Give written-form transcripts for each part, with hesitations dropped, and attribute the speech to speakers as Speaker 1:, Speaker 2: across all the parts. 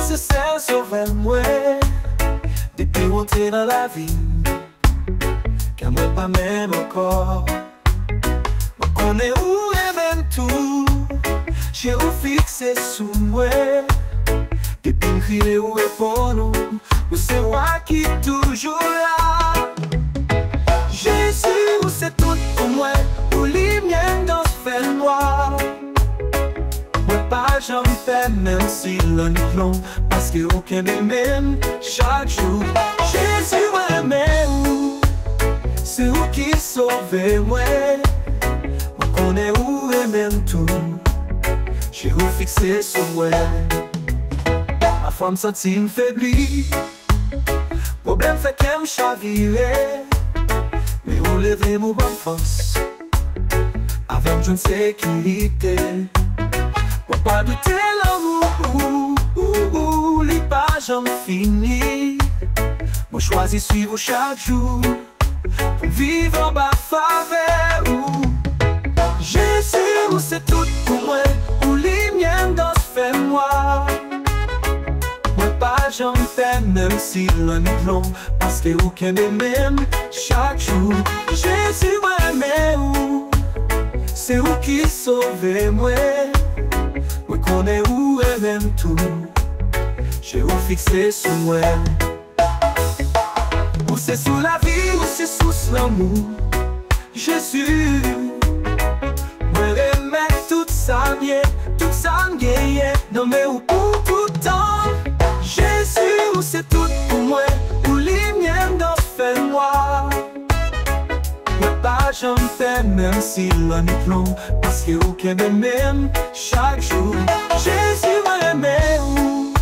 Speaker 1: nécessaire sauver moi. Depuis rentrer dans la vie, car moi pas même encore. Moi connais où et même tout, j'ai où fixé sous moi. Depuis me crier où est pour nous, c'est moi qui toujours là. Jésus, c'est tout pour moi, pour lumière dans ce fait noir. Moi pas j'en fais même si l'on est long, parce que aucun des mêmes chaque jour. Jésus m'aime, c'est où qui sauve moi. Moi connais où et même tout, j'ai où fixé sur moi. Ma femme sentit m'faiblir, problème fait qu'elle me chavirait. Mais où lever mon bonne force, avec une sécurité. Moi pas douter l'amour, les pages en fini. Moi choisis suivre chaque jour, pour vivre en bas faveur. Jésus, c'est tout pour moi, où les miens dans ce fait noir. Moi pas j'en fais même si l'on est long, parce que aucun des mêmes chaque jour. Jésus m'aime, c'est où qui sauve moi. Moi connais où et même tout, j'ai où fixé sur moi. Où c'est sous la vie, où c'est sous l'amour. Jésus, moi remets tout ça bien, tout ça m'gagne. Non mais où pour tout temps. Jésus, c'est tout pour moi, où les miens dans ce fait noir. Moi pas j'en fais même si l'on est long, parce que aucun des mêmes chaque jour. Jésus m'aime,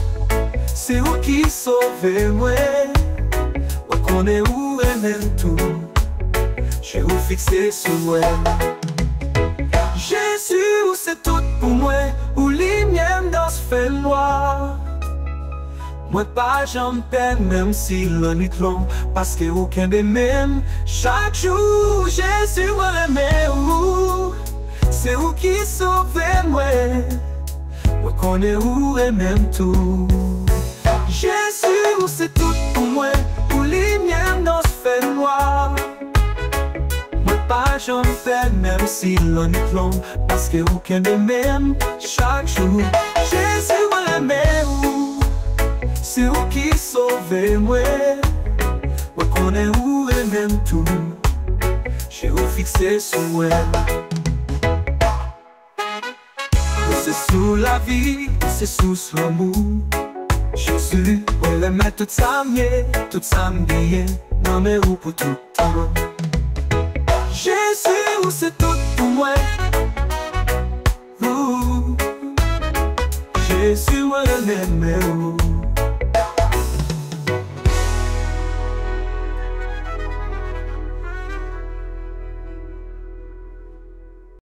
Speaker 1: c'est où qui sauve moi. Moi connais où et même tout, j'ai où fixé sur moi. Jésus, c'est tout pour moi, où les miens dans ce fait noir. Moi pas j'en peine même si l'on est long, parce que aucun des mêmes chaque jour. Jésus m'aime, c'est où qui sauve moi. Moi connais où et même tout. Jésus, c'est tout pour moi, où les miens dans ce fait noir. Moi pas j'en peine même si l'on est long, parce que aucun des mêmes chaque jour. Jésus m'aime, c'est où qui sauve moi. Moi connais où et même tout, j'ai où fixé sur moi. C'est sous la vie, c'est sous l'amour. Jésus, ouais le mettre tout ça mieux, tout ça m'gagne. Non mais où pour tout temps. Jésus, c'est tout pour moi. Jésus, ouais l'aime.